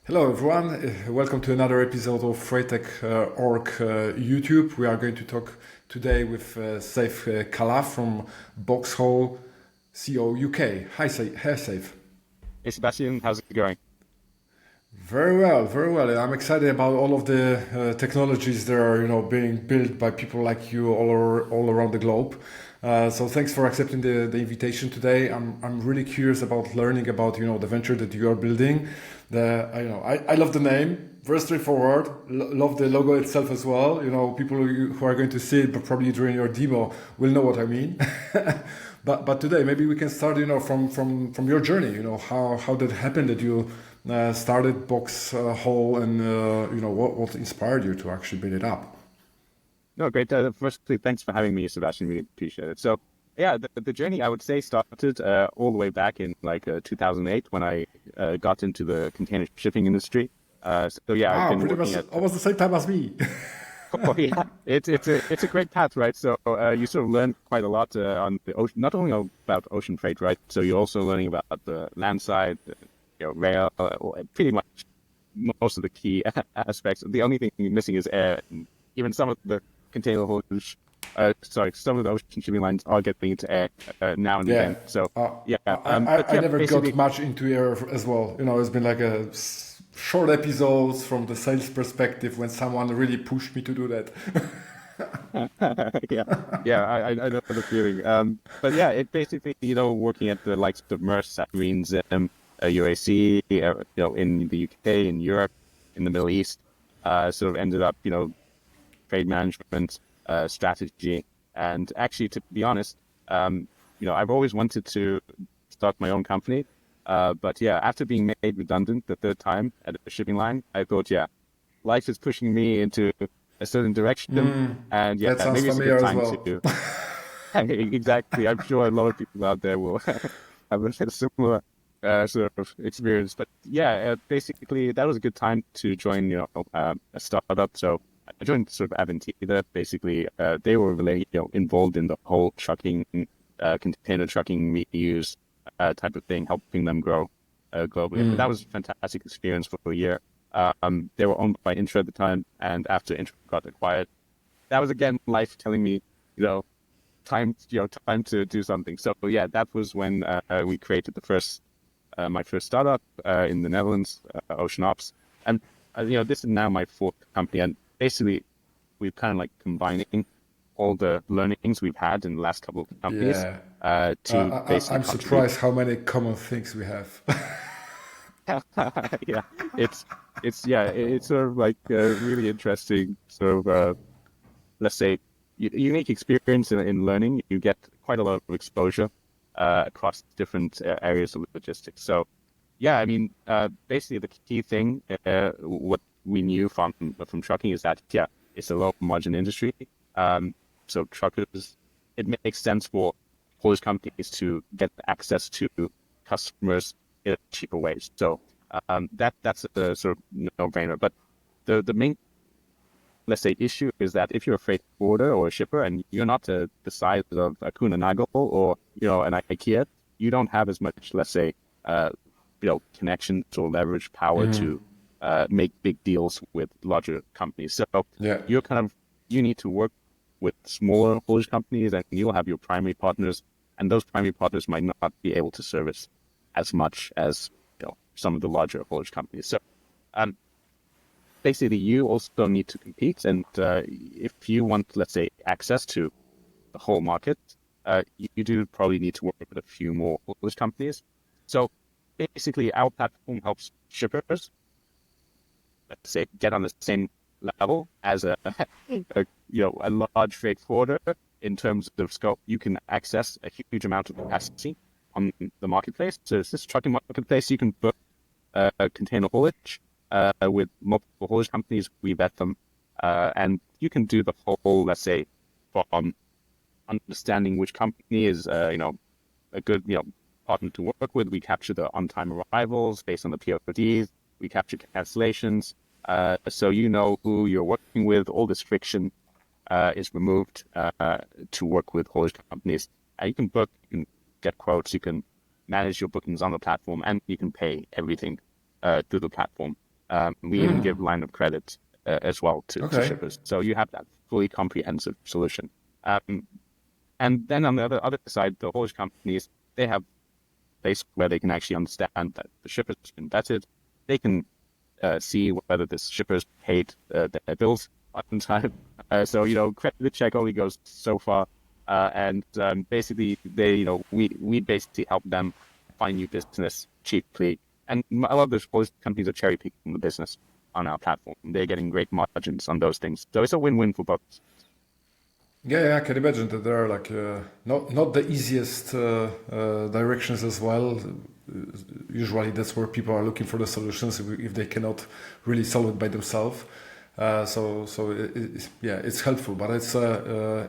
Hello everyone, welcome to another episode of FreightTech.org YouTube. We are going to talk today with Saif Khalaf from BoxHaul CO UK. Hi Saif. Hey Sebastian, how's it going? Very well, very well. I'm excited about all of the technologies that are, being built by people like you all around the globe. So thanks for accepting the invitation today. I'm really curious about learning about, the venture that you are building. I love the name, very straightforward. Love the logo itself as well. People who are going to see it, but probably during your demo will know what I mean. But today maybe we can start, from your journey. How did it happen that you started Box Hole, and what inspired you to actually build it up? No, great. Firstly, thanks for having me, Sebastian. Really appreciate it. So, yeah, the journey I would say started all the way back in 2008 when I got into the container shipping industry. So yeah, I've Ah, been pretty working much at. almost the same time as me. Oh, yeah, it's a great path, right? So you sort of learn quite a lot on the ocean, not only about ocean freight, right? So you're also learning about the land side, rail, pretty much most of the key aspects. The only thing missing is air. And even some of the container haulage, some of the ocean shipping lines are getting into air now and Yeah. again. So Uh, yeah, I but yeah, never got basically, much into air as well. It's been like a short episodes from the sales perspective when someone really pushed me to do that. yeah, yeah, I know the feeling. But yeah, it basically, working at the likes of Maersk, ZIM, UAC, in the UK, in Europe, in the Middle East, sort of ended up, trade management, strategy, and actually, to be honest, I've always wanted to start my own company. But yeah, after being made redundant the third time at a shipping line, I thought, yeah, life is pushing me into a certain direction, and yeah, That sounds maybe it's a good familiar as time well. to. Exactly. I'm sure a lot of people out there will have a similar sort of experience. But yeah, basically that was a good time to join, a startup. So I joined sort of Aventida. Basically, they were really, involved in the whole trucking, container trucking reuse type of thing, helping them grow globally. But that was a fantastic experience for a year. They were owned by Intra at the time, and after Intra got acquired, that was again life telling me, you know, time to do something. So yeah, that was when we created my first startup in the Netherlands, Ocean Ops, and this is now my fourth company, and basically we've kind of like combining all the learnings we've had in the last couple of companies Yeah. to basically I'm contribute. surprised how many common things we have. Yeah, it's it's sort of like a really interesting sort of let's say unique experience in learning. You get quite a lot of exposure across different areas of logistics. So yeah, I mean, basically the key thing, what we knew from trucking is that yeah, it's a low margin industry. So truckers, it makes sense for haulage companies to get access to customers in a cheaper ways. So that's a sort of no-brainer. But the main, let's say, issue is that if you're a freight forwarder or a shipper and you're not the size of a Kuehne Nagel or an IKEA, you don't have as much, let's say, uh, connections or leverage power to make big deals with larger companies. So Yeah. you're kind of you need to work with smaller haulage companies, and you'll have your primary partners, and those primary partners might not be able to service as much as some of the larger haulage companies. So um, basically, you also need to compete, and if you want, let's say, access to the whole market, you do probably need to work with a few more haulage companies. So basically, our platform helps shippers, let's say, get on the same level as a large freight forwarder in terms of scope. You can access a huge amount of capacity on the marketplace. So it's this trucking marketplace. You can book container haulage with multiple haulage companies. We vet them, and you can do the whole, let's say, from understanding which company is a good partner to work with. We capture the on-time arrivals based on the PODs. We capture cancellations, so you know who you're working with. All this friction is removed to work with haulage companies. You can book, you can get quotes, you can manage your bookings on the platform, and you can pay everything through the platform. We even give line of credit as well to Okay. shippers. So you have that fully comprehensive solution. And then on the other side, the haulage companies, they have a place where they can actually understand that the shipper's been vetted. They can see whether this shipper's paid their bills on time. So, credit check only goes so far. And basically, we basically help them find new business cheaply. And a lot of those haulage companies are cherry picking the business on our platform. They're getting great margins on those things. So it's a win-win for both. Yeah, I can imagine that there are like not the easiest directions as well. Usually, that's where people are looking for the solutions if they cannot really solve it by themselves. Yeah, it's helpful, but it's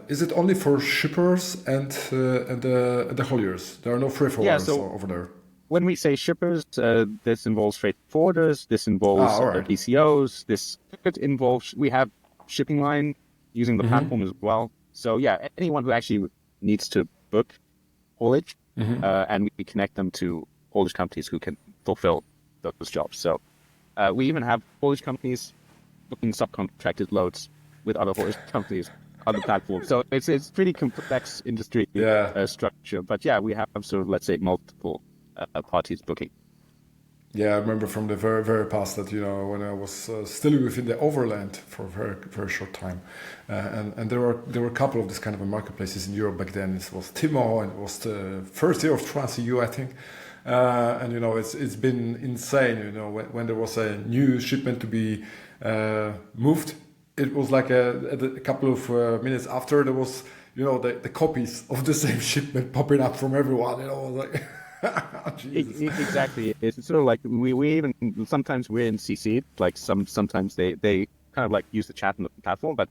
is it only for shippers and the hauliers? There are no freight Yeah, forwarders so over there. when we say shippers, this involves freight forwarders, this involves All right. BCOs, this could involve, we have shipping line using the platform as well. So yeah, anyone who actually needs to book haulage, and we connect them to haulage companies who can fulfill those jobs. So we even have haulage companies booking subcontracted loads with other haulage companies on the platform. So it's pretty complex industry Yeah. structure. But yeah, we have sort of, let's say, multiple parties booking. Yeah, I remember from the very, very past that, when I was still within the overland for a very, very short time. And there were a couple of these kind of marketplaces in Europe back then. It was Timo, and it was the first year of TransEU, I think. And, it's been insane, when there was a new shipment to be moved. It was like a couple of minutes after there was, the copies of the same shipment popping up from everyone. I was like... Jesus. Exactly. It's sort of like we even sometimes we're in CC. Like sometimes they kind of like use the chat on the platform, but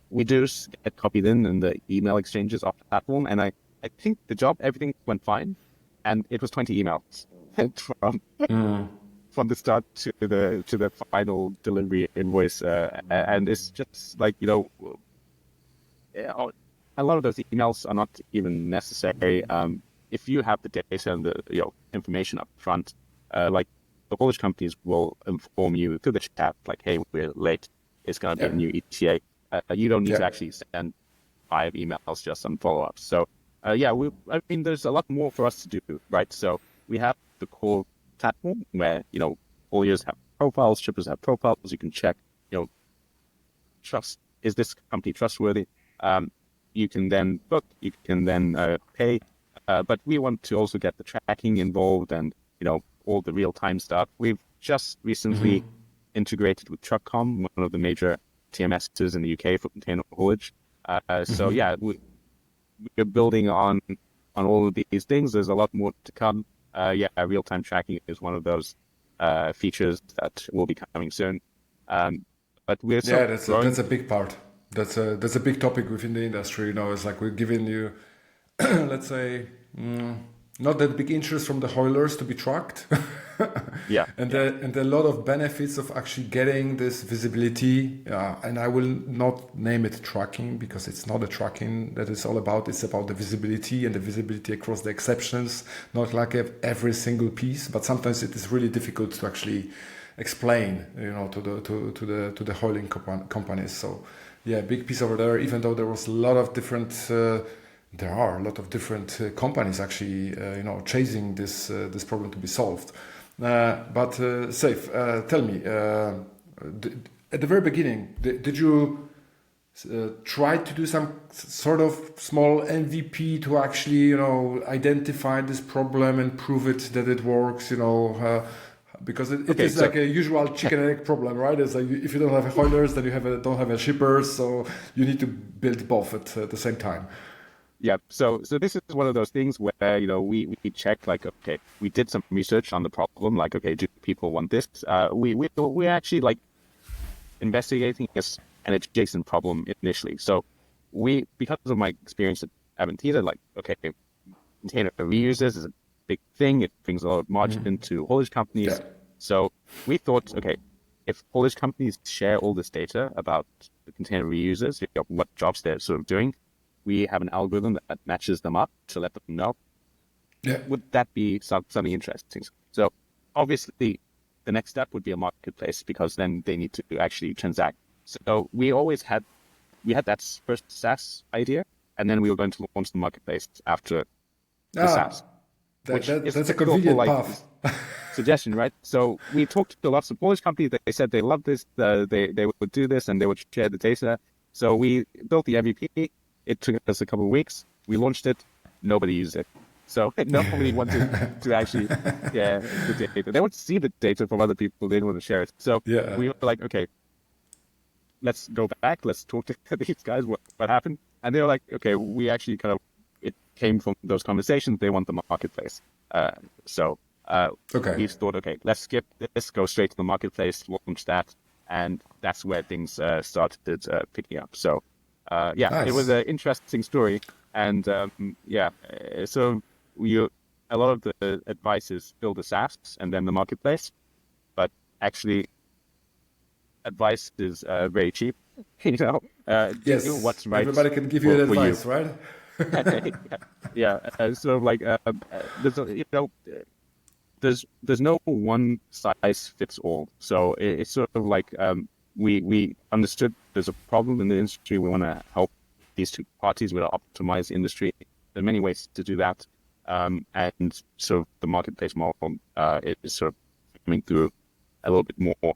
we do get copied in the email exchanges off the platform. And I think everything went fine, and it was 20 emails from the start to the final delivery invoice, and it's just like a lot of those emails are not even necessary. If you have the data and the information up front, like the haulage companies will inform you through the chat, like, "Hey, we're late. It's going to be a new ETA." You don't need to actually send 5 emails just on follow-ups. So, I mean, there's a lot more for us to do, right? So we have the core platform where hauliers have profiles, shippers have profiles. You can check, is this company trustworthy? You can then book, you can then pay. But we want to also get the tracking involved and, all the real-time stuff. We've just recently integrated with Truckcom, one of the major TMSs in the UK for container haulage. So yeah, we're building on all of these things. There's a lot more to come. Real-time tracking is one of those features that will be coming soon. But we're still that's a big part. That's a big topic within the industry. It's like we're giving you, let's say, not that big interest from the hauliers to be tracked. And a lot of benefits of actually getting this visibility. And I will not name it tracking, because it's not a tracking that it's all about. It's about the visibility, and the visibility across the exceptions, not like every single piece. But sometimes it is really difficult to actually explain, to the hauling companies. So yeah, big piece over there. Even though there was a lot of different. There are a lot of different companies actually, chasing this problem to be solved. But Saif, tell me, at the very beginning, did you try to do some sort of small MVP to actually, identify this problem and prove it that it works, because it is like a usual chicken and egg problem, right? It's like if you don't have hauliers, then you don't have a shippers, so you need to build both at the same time. Yeah, so this is one of those things where we check, like, okay, we did some research on the problem, like, okay, do people want this? We actually like investigating an adjacent problem initially. So because of my experience at Avantina, like, okay, container reusers is a big thing. It brings a lot of margin to haulage companies. Yeah. So we thought, okay, if haulage companies share all this data about the container reusers, what jobs they're sort of doing, we have an algorithm that matches them up to let them know. Yeah. Would that be something interesting? So obviously the next step would be a marketplace, because then they need to actually transact. So we had that first SaaS idea, and then we were going to launch the marketplace after the SaaS, which is that's a typical for convenient like path. suggestion, right? So we talked to lots of Polish companies. They said they loved this. They would do this and they would share the data. So we built the MVP. It took us a couple of weeks. We launched it. Nobody used it. So nobody wanted to actually, the data. They want to see the data from other people. They didn't want to share it. So we were like, okay, let's go back. Let's talk to these guys. What happened? And they were like, okay, we actually it came from those conversations. They want the marketplace. We thought, okay, let's skip this, go straight to the marketplace, launch that. And that's where things started picking up. So, nice. It was an interesting story. And so a lot of the advice is build a SaaS and then the marketplace. But actually, advice is very cheap. Yes, do what's right. Everybody can give you advice, right? There's no one size fits all. So it's sort of like we understood there's a problem in the industry. We want to help these two parties. We want to optimize the industry. There are many ways to do that. And so the marketplace model is sort of coming through a little bit more.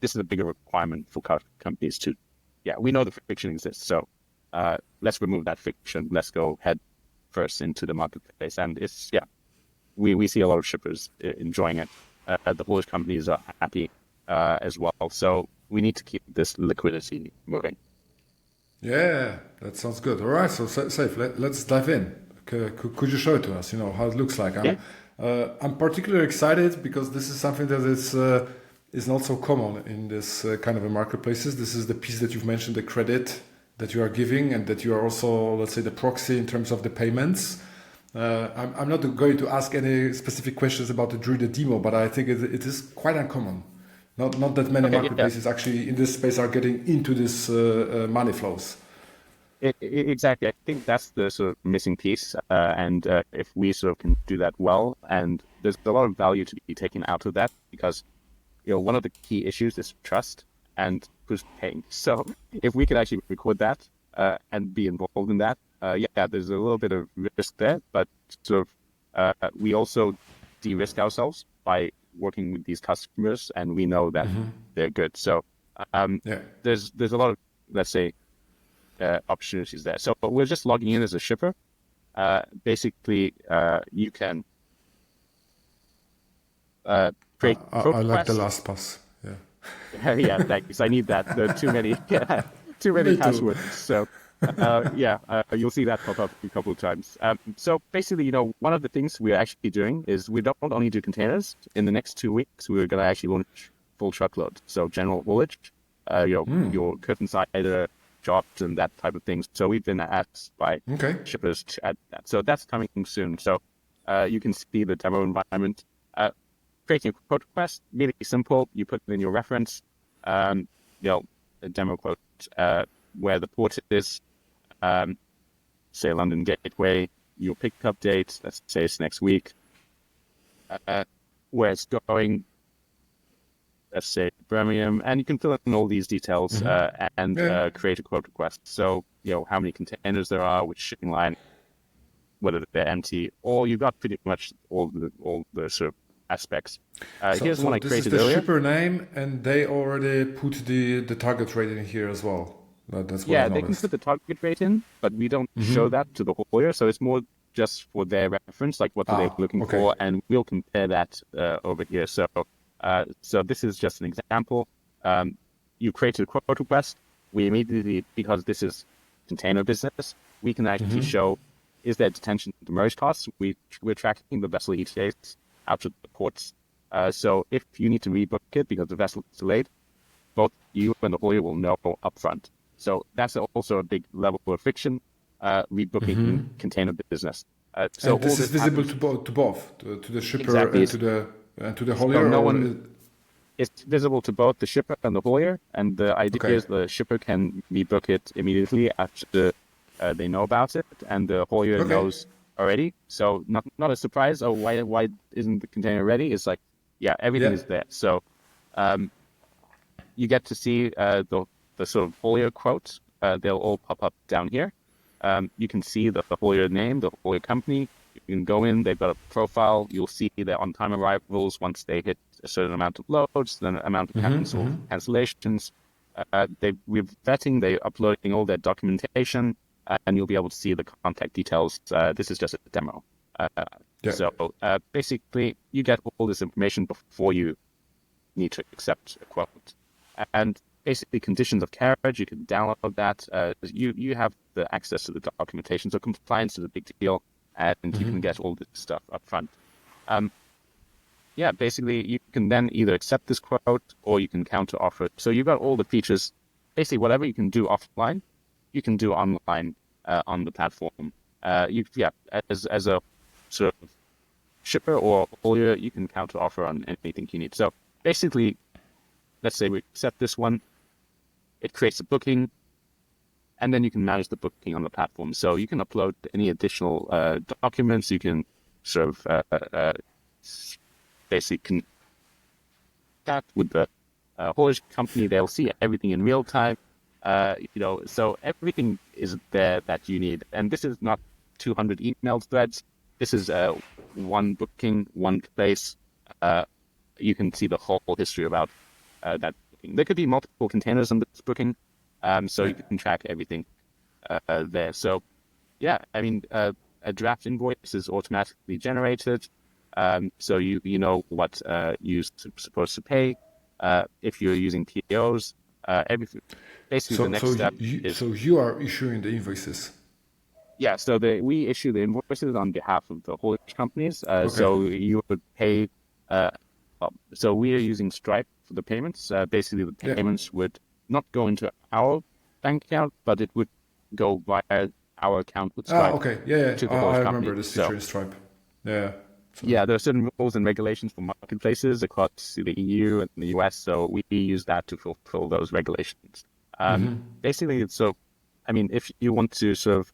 This is a bigger requirement for companies to, we know the friction exists. So let's remove that friction. Let's go head first into the marketplace. And it's, we see a lot of shippers enjoying it. The Polish companies are happy as well. So we need to keep this liquidity moving. Yeah, that sounds good. All right, so Saif, let's dive in. Could you show it to us, how it looks like? I'm particularly excited because this is something that is not so common in this kind of a marketplaces. This is the piece that you've mentioned, the credit that you are giving, and that you are also, let's say, the proxy in terms of the payments. I'm not going to ask any specific questions about during the demo, but I think it is quite uncommon. Not that many marketplaces actually in this space are getting into this money flows. Exactly. I think that's the sort of missing piece. And if we sort of can do that well, and there's a lot of value to be taken out of that, because one of the key issues is trust and who's paying. So if we could actually record that and be involved in that, there's a little bit of risk there, but sort of we also de-risk ourselves by working with these customers, and we know that they're good. So there's a lot of, let's say, opportunities there. So we're just logging in as a shipper. Basically, you can create I like the last pass. Thanks. I need that. There are too many passwords. So you'll see that pop up a couple of times. So basically, one of the things we're actually doing is we don't only do containers. In the next 2 weeks, we're going to actually launch full truckload. So general haulage, your curtain sider jobs and that type of thing. So we've been asked by shippers to add that. So that's coming soon. So you can see the demo environment. Creating a quote request, really simple. You put in your reference, a demo quote, where the port is, say London Gateway, your pickup date, let's say it's next week, where it's going, let's say Birmingham, and you can fill in all these details and create a quote request. So, how many containers there are, which shipping line, whether they're empty, or you've got pretty much all the sort of aspects. Here's one I created earlier. This is the shipper name, and they already put the target rate in here as well. That's what I they can put the target rate in, but we don't show that to the haulier. So it's more just for their reference, like what are they looking for, and we'll compare that over here. So this is just an example. You create a quote request. We immediately, because this is container business, we can actually show, is there detention demurrage costs? We're tracking the vessel ETAs out to the ports. So if you need to rebook it because the vessel is delayed, both you and the haulier will know upfront. So that's also a big level of friction, rebooking container business. So and this is visible to both, to the shipper and to the haulier. So it's visible to both the shipper and the haulier, and the idea is the shipper can rebook it immediately after they know about it, and the haulier knows already. So not a surprise. Oh, why isn't the container ready? It's like, Yeah, everything Yeah. is there. So you get to see the sort of haulier quotes. They'll all pop up down here. You can see the haulier name, the haulier company. You can go in, they've got a profile. You'll see their on-time arrivals once they hit a certain amount of loads, then amount of cancellations. We're vetting, they're uploading all their documentation, and you'll be able to see the contact details. This is just a demo. Uh, Yeah. so basically, you get all this information before you need to accept a quote. And basically, conditions of carriage, you can download that. You have the access to the documentation, so compliance is a big deal, and you can get all this stuff up front. Yeah, basically, you can then either accept this quote or you can counter offer. So you've got all the features. Basically, whatever you can do offline, you can do online on the platform. As a sort of shipper or haulier, you can counter offer on anything you need. So basically, let's say we accept this one, it creates a booking, and then you can manage the booking on the platform. So you can upload any additional documents. You can sort of basically contact with the haulage company. They'll see everything in real time. So everything is there that you need. And this is not 200 email threads. This is one booking, one place. You can see the whole history about that booking. There could be multiple containers on this booking, so you can track everything there. So, yeah, I mean, a draft invoice is automatically generated, so you know what you're supposed to pay. If you're using POs, everything. Basically, the next step is So you are issuing the invoices. yeah. So we issue the invoices on behalf of the haulage companies. Okay. So you would pay. So we are using Stripe for the payments. Basically, the payments would not go into our bank account, but it would go via our account with Stripe. Okay. Yeah. To the I haulage remember company. this feature in Stripe. Yeah. So, Yeah, there are certain rules and regulations for marketplaces across the EU and the US, so we use that to fulfill those regulations. Basically, so, I mean, if you want to sort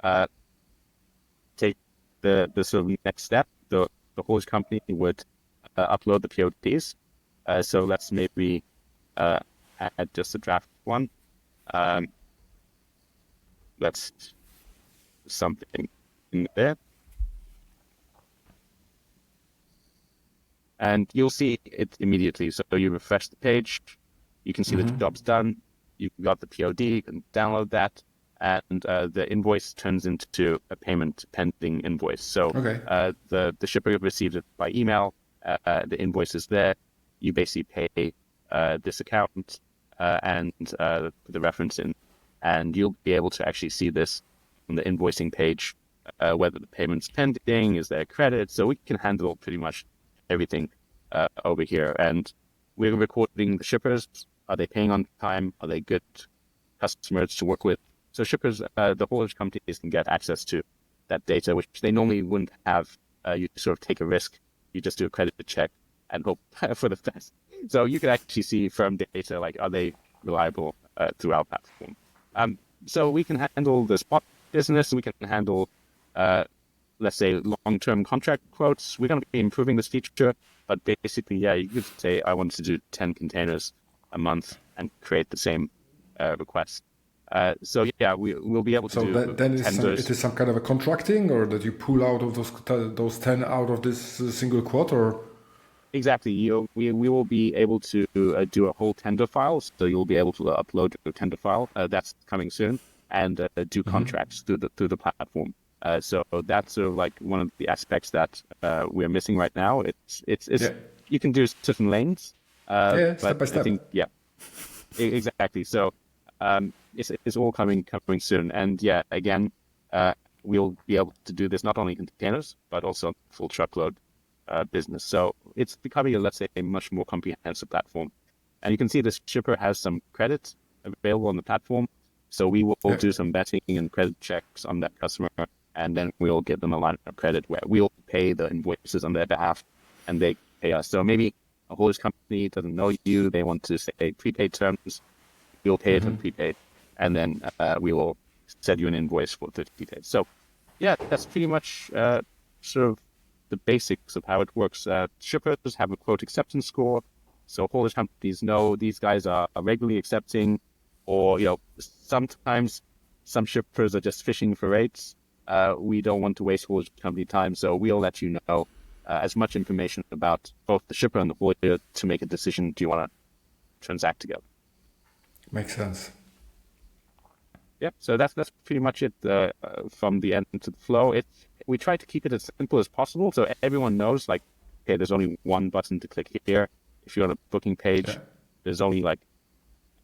of take the sort of next step, the haulage company would upload the PODs. So let's maybe add just a draft one. Let's something in there. And you'll see it immediately. So you refresh the page, you can see the job's done, you've got the POD, you can download that, and the invoice turns into a payment pending invoice. So the shipper received it by email, the invoice is there, you basically pay this account and put the reference in, and you'll be able to actually see this on the invoicing page, whether the payment's pending, is there a credit, so we can handle pretty much everything over here. And we're recording the shippers. Are they paying on time? Are they good customers to work with? So shippers, the haulage companies can get access to that data, which they normally wouldn't have. You sort of take a risk. You just do a credit check and hope for the best. So you can actually see firm data, like are they reliable through our platform. So we can handle the spot business. We can handle let's say long-term contract quotes. We're going to be improving this feature, but basically, yeah, you could say I want to do 10 containers a month and create the same request. So yeah, we'll be able to do. So then it is some kind of a contracting, or that you pull out of those 10 out of this single quote, or exactly. We will be able to do a whole tender file. So you'll be able to upload a tender file. That's coming soon, and do contracts through the platform. So that's sort of like one of the aspects that we're missing right now. It's you can do certain lanes, step but by step. I think exactly. So it's all coming soon, and yeah, again, we'll be able to do this not only in containers but also full truckload business. So it's becoming, let's say, a much more comprehensive platform. And you can see this shipper has some credits available on the platform. So we will do some vetting and credit checks on that customer, and then we'll give them a line of credit where we'll pay the invoices on their behalf and they pay us. So maybe a haulage company doesn't know you, they want to say prepaid terms, we'll pay it on prepaid, and then we will send you an invoice for 30 days. So yeah, that's pretty much sort of the basics of how it works. Shippers have a quote acceptance score, so haulage companies know these guys are regularly accepting, or sometimes some shippers are just fishing for rates. We don't want to waste haulage company time, so we'll let you know as much information about both the shipper and the haulier to make a decision. Do you want to transact together? Makes sense. Yeah, so that's pretty much it from the end to the flow. We try to keep it as simple as possible, so everyone knows, like, okay, there's only one button to click here. If you're on a booking page, there's only like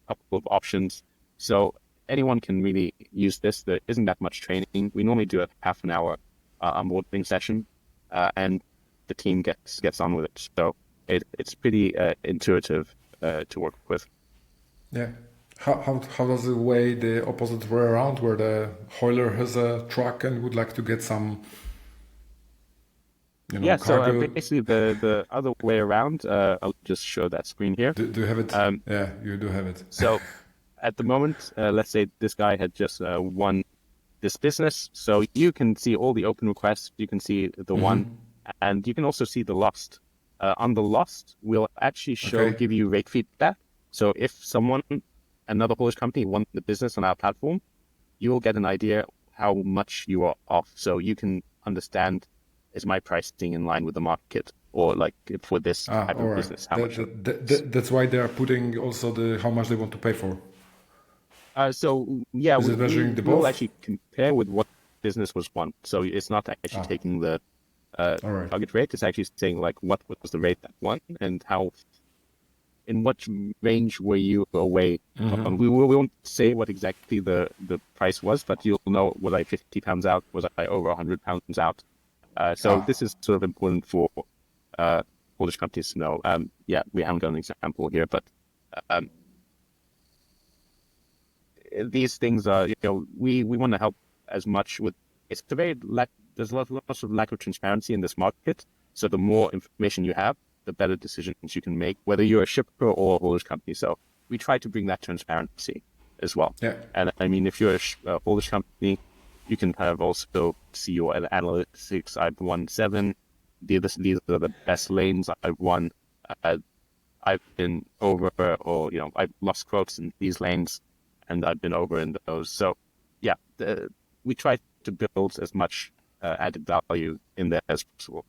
a couple of options. So anyone can really use this. There isn't that much training. We normally do a half an hour onboarding session, and the team gets on with it. So it's pretty intuitive to work with. Yeah. How does it weigh the opposite way around, where the hauler has a truck and would like to get some, cargo? So basically the other way around, I'll just show that screen here. Do you have it? Yeah, you do have it. So at the moment, let's say this guy had just won this business. So you can see all the open requests, you can see the one, and you can also see the lost. On the lost, we'll actually give you rate feedback. So if another haulage company won the business on our platform, you will get an idea how much you are off. So you can understand, is my pricing in line with the market, or like for this type of business, how much? That's why they are putting also how much they want to pay for. We'll actually compare with what business was won. So it's not actually taking the target rate. It's actually saying like what was the rate that won and in what range were you away from. We won't say what exactly the price was, but you'll know, was I 50 pounds out? Was I over 100 pounds out? This is sort of important for haulage companies to know. We haven't got an example here, but these things are, we want to help as much with. It's there's lots of lack of transparency in this market. So the more information you have, the better decisions you can make, whether you're a shipper or a haulage company. So we try to bring that transparency as well. Yeah. And I mean, if you're a haulage company, you can kind of also see your analytics. I've won 7. These are the best lanes I've won. I've been over, or I've lost quotes in these lanes, and I've been over in those. So we try to build as much added value in there as possible.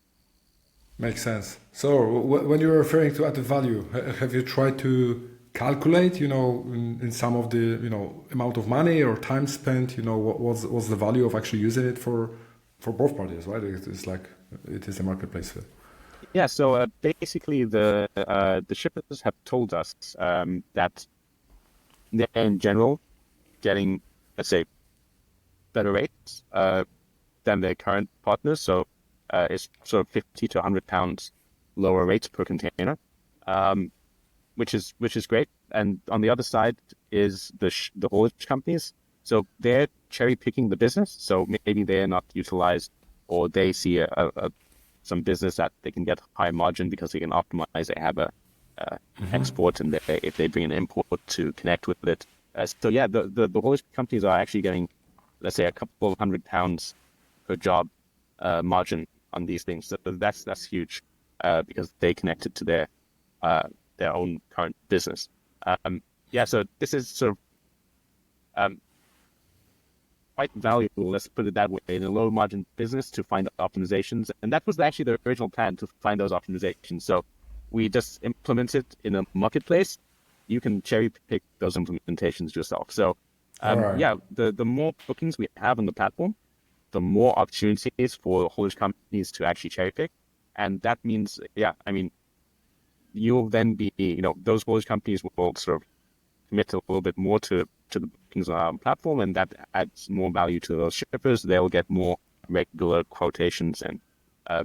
Makes sense. So when you're referring to added value, have you tried to calculate, in some of the, amount of money or time spent, what was the value of actually using it for both parties, right? It's like, it is a marketplace. Yeah. So basically the shippers have told us that they're in general getting, let's say, better rates than their current partners. So it's sort of 50 to 100 pounds lower rates per container, which is great. And on the other side is the haulage companies. So they're cherry picking the business. So maybe they're not utilized, or they see some business that they can get high margin because they can optimize. They have a export, and if they bring an import to connect with it. The haulage companies are actually getting, let's say, a couple of £100 per job margin on these things. So that's huge because they connected to their own current business. So this is sort of quite valuable, let's put it that way, in a low margin business to find optimizations. And that was actually the original plan, to find those optimizations. So we just implement it in a marketplace. You can cherry pick those implementations yourself. So the more bookings we have on the platform, the more opportunities for haulage companies to actually cherry pick. And that means, you'll then be, those haulage companies will sort of commit a little bit more to the bookings on our platform, and that adds more value to those shippers. They'll get more regular quotations and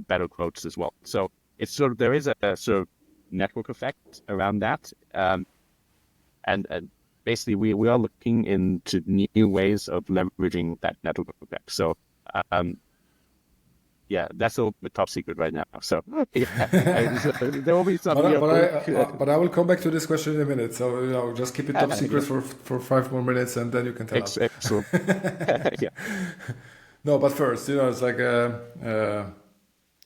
better quotes as well. So it's sort of, there is a sort of network effect around that. And basically we are looking into new ways of leveraging that network effect. So that's a top secret right now. So there will be something. But I will come back to this question in a minute. So just keep it top secret for 5 more minutes, and then you can tell us. Excellent. No, but first, it's like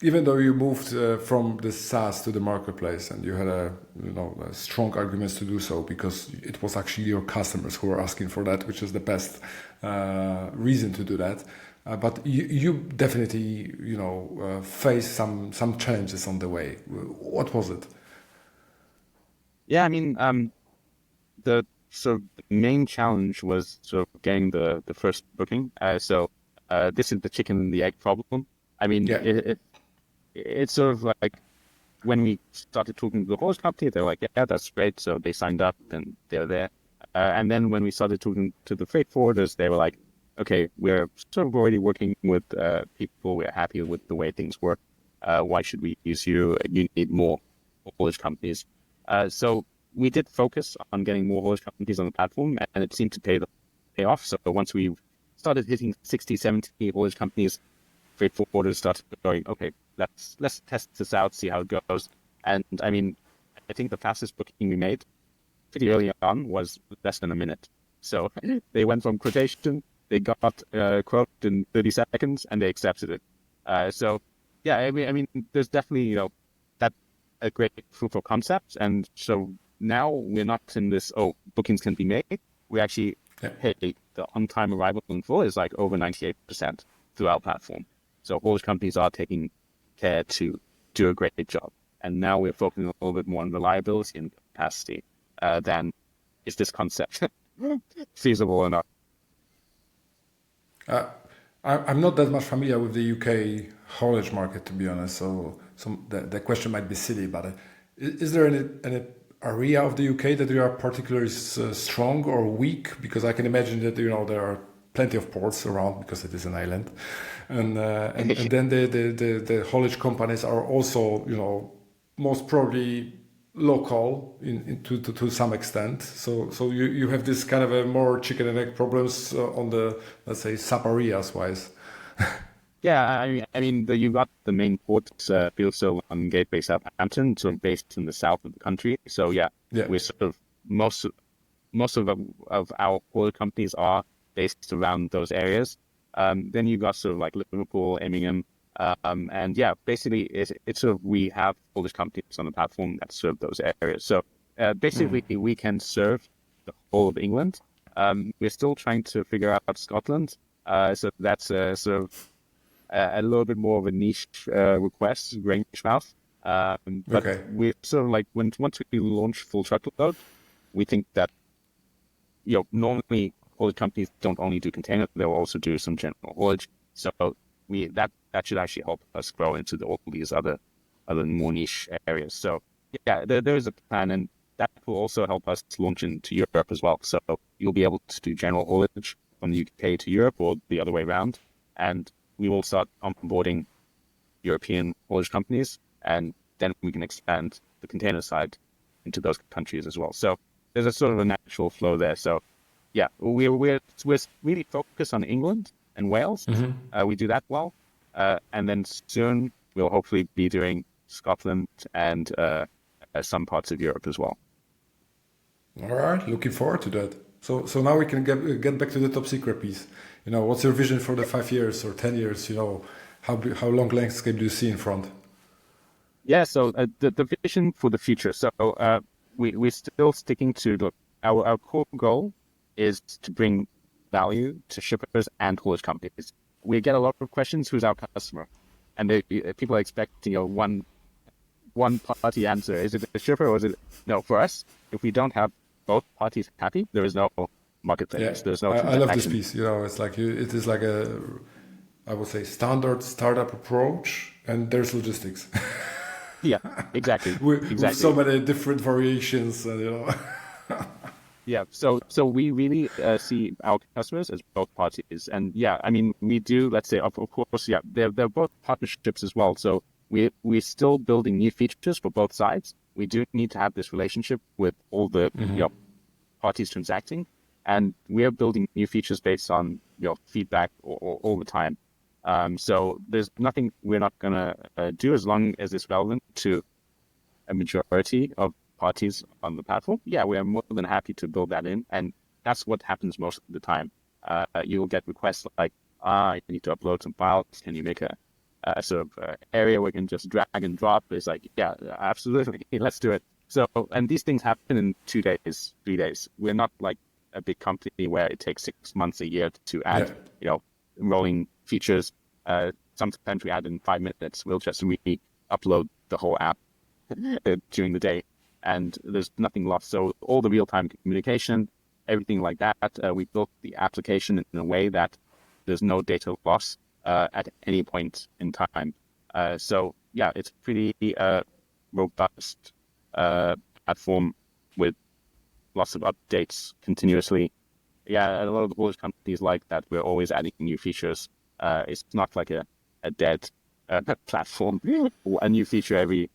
even though you moved from the SaaS to the marketplace, and you had a strong arguments to do so because it was actually your customers who were asking for that, which is the best reason to do that. But you definitely faced some challenges on the way. What was it? Yeah, I mean, the sort of main challenge was sort of getting the first booking. This is the chicken and the egg problem. I mean, Yeah. it's sort of like when we started talking to the host company, they're like, yeah, that's great. So they signed up and they're there. And then when we started talking to the freight forwarders, they were like, okay, we're sort of already working with people. We're happy with the way things work. Why should we use you? You need more haulage companies. So we did focus on getting more haulage companies on the platform, and it seemed to pay off. So once we started hitting 60, 70 haulage companies, freight forwarders started going, okay, let's test this out, see how it goes. And I mean, I think the fastest booking we made pretty early on was less than a minute. So they went from quotation, they got a quote in 30 seconds, and they accepted it. So yeah, I mean, there's definitely that a great proof of concept, and so now we're not in this bookings can be made. We actually hey, the on-time arrival in full is like over 98% through our platform. So haulage companies are taking care to do a great job. And now we're focusing a little bit more on reliability and capacity than is this concept feasible or not. I'm not that much familiar with the UK haulage market, to be honest. So the question might be silly, but is there any area of the UK that you are particularly strong or weak? Because I can imagine that there are plenty of ports around because it is an island, and then the haulage companies are also most probably local to some extent. So you have this kind of a more chicken and egg problems on the, let's say, sub areas wise. Yeah, I mean, you've got the main port, Fieldstone on Gateway Southampton, sort of based in the south of the country. So yeah, Yeah. we're sort of most of our haulage companies are based around those areas. Then you've got sort of like Liverpool, Birmingham, and yeah, basically it's sort of we have haulage companies on the platform that serve those areas. So basically we can serve the whole of England. We're still trying to figure out Scotland. So that's sort of a little bit more of a niche request, Grangemouth. But Okay. we sort of like once we launch full truckload, we think that normally haulage companies don't only do container; they'll also do some general haulage. So that should actually help us grow into all these other more niche areas. So yeah, there is a plan, and that will also help us launch into Europe as well. So you'll be able to do general haulage from the UK to Europe or the other way around, and we will start onboarding European haulage companies, and then we can expand the container side into those countries as well. So there's a sort of a natural flow there. So yeah, we're really focused on England and Wales. We do that well, and then soon we'll hopefully be doing Scotland and some parts of Europe as well. All right. Looking forward to that. So now we can get back to the top secret piece. What's your vision for the 5 years or 10 years? How long landscape do you see in front? Yeah, so the vision for the future. So we're still sticking to our core goal is to bring value to shippers and haulage companies. We get a lot of questions: who's our customer? And people are expecting one party answer. Is it the shipper or is it no? For us, if we don't have both parties happy, there is no marketplace. Yeah, There's no I love this transaction. piece. It's like it is like I would say, standard startup approach, and there's logistics Yeah, exactly, with so exactly. many different variations. Yeah, so we really see our customers as both parties, and yeah, I mean we do. Let's say, of course, yeah, they're both partnerships as well. So we're still building new features for both sides. We do need to have this relationship with all the parties transacting, and we're building new features based on feedback all the time. So there's nothing we're not gonna do as long as it's relevant to a majority of parties on the platform. Yeah, we are more than happy to build that in, and that's what happens most of the time. You'll get requests like, I need to upload some files. Can you make a area where we can just drag and drop. It's like, yeah, absolutely, let's do it. So, and these things happen in 2 days, 3 days. We're not like a big company where it takes 6 months, a year to add, rolling features. Sometimes we add in 5 minutes. We'll just re-upload the whole app during the day, and there's nothing lost. So all the real-time communication, everything like that, we built the application in a way that there's no data loss at any point in time. So yeah, it's pretty robust platform with lots of updates continuously. Yeah, a lot of the Polish companies like that. We're always adding new features. It's not like a dead platform, a new feature every year.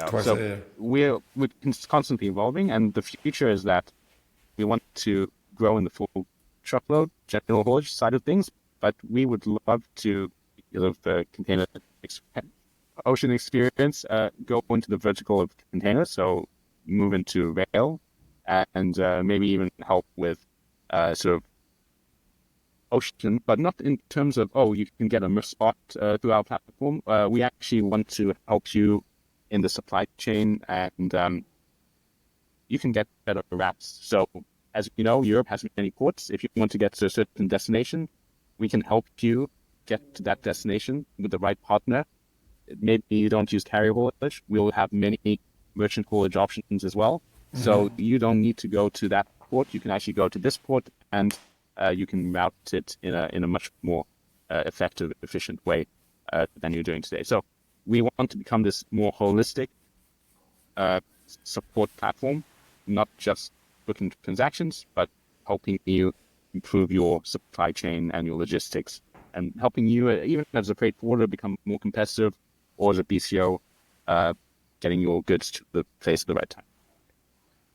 Twice So a year. we're constantly evolving, and the future is that we want to grow in the full truckload, general haulage side of things, but we would love to container ocean experience, go into the vertical of containers, so move into rail, and maybe even help with ocean, but not in terms of, you can get a spot through our platform. We actually want to help you in the supply chain, and you can get better wraps. So as you know, Europe has many ports. If you want to get to a certain destination, we can help you get to that destination with the right partner. Maybe you don't use carrier haulage. We'll have many merchant haulage options as well. Mm-hmm. So you don't need to go to that port. You can actually go to this port, and you can route it in a much more effective, efficient way than you're doing today. So we want to become this more holistic support platform, not just booking transactions, but helping you improve your supply chain and your logistics, and helping you, even as a freight forwarder, become more competitive, or as a BCO, getting your goods to the place at the right time.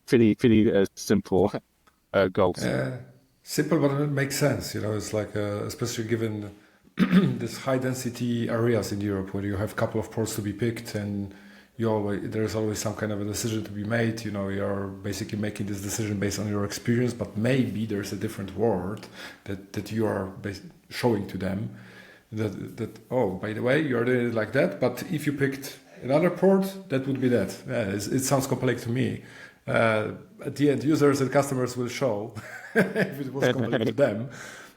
Pretty simple goals. Simple, but it makes sense. It's like, especially given this high density areas in Europe where you have a couple of ports to be picked, and there's always some kind of a decision to be made. You're basically making this decision based on your experience, but maybe there's a different word that you are showing to them. That by the way, you're doing it like that, but if you picked another port, that would be that. Yeah, it sounds complex to me. At the end, users and customers will show if it was complex to them.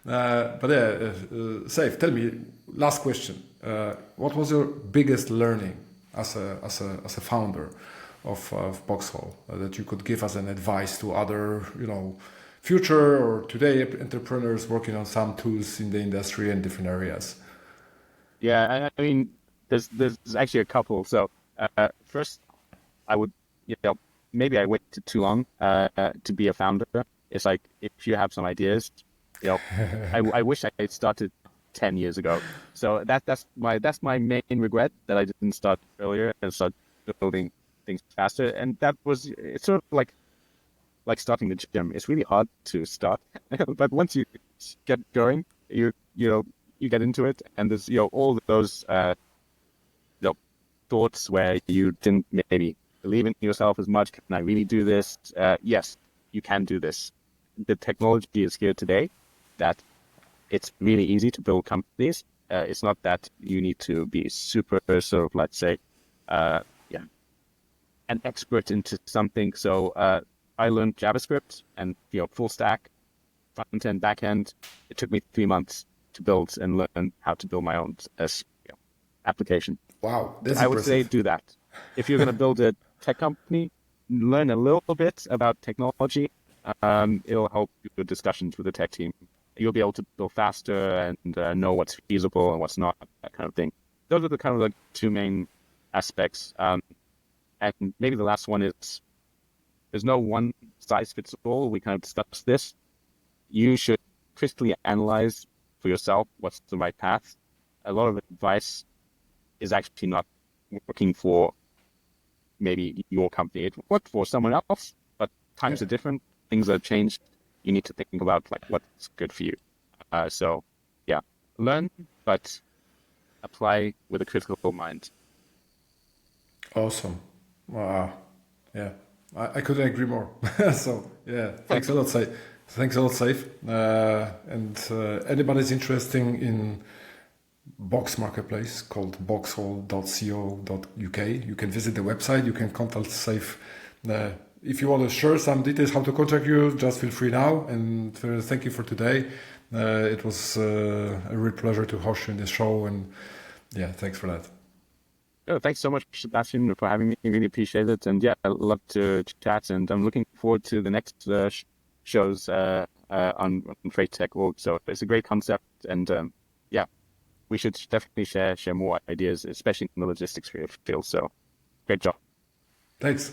Saif, tell me, last question. What was your biggest learning as a founder of BoxHaul that you could give as an advice to other, future or today entrepreneurs working on some tools in the industry and different areas? Yeah, I mean, there's actually a couple. So first, I would, maybe I waited too long to be a founder. It's like, if you have some ideas, I wish I had started 10 years ago. So that's my main regret, that I didn't start earlier and start building things faster. And it's sort of like starting the gym. It's really hard to start, but once you get going, you get into it, and there's all those thoughts where you didn't maybe believe in yourself as much. Can I really do this? Yes, you can do this. The technology is here today that it's really easy to build companies. It's not that you need to be super sort of, let's say, an expert into something. So I learned JavaScript and full stack, front end, back end. It took me 3 months to build and learn how to build my own application. Wow, that's I would say do that. If you're going to build a tech company, learn a little bit about technology. It'll help your discussions with the tech team. You'll be able to build faster and know what's feasible and what's not, that kind of thing. Those are the kind of like two main aspects. And maybe the last one is, there's no one size fits all. We kind of discussed this. You should critically analyze for yourself what's the right path. A lot of advice is actually not working for maybe your company. It worked for someone else, but times are different. Things have changed. You need to think about like what's good for you. So yeah, learn, but apply with a critical mind. Awesome. Wow. Yeah, I couldn't agree more. So yeah, thanks a lot, Saif. And anybody's interested in box marketplace called boxhaul.co.uk. You can visit the website. You can contact Saif. If you want to share some details how to contact you, just feel free now. And thank you for today. It was a real pleasure to host you in this show. And yeah, thanks for that. Oh, thanks so much, Sebastian, for having me. Really appreciate it. And yeah, I love to chat. And I'm looking forward to the next shows on Freight Tech Org. So it's a great concept. And yeah, we should definitely share more ideas, especially in the logistics field. So great job. Thanks.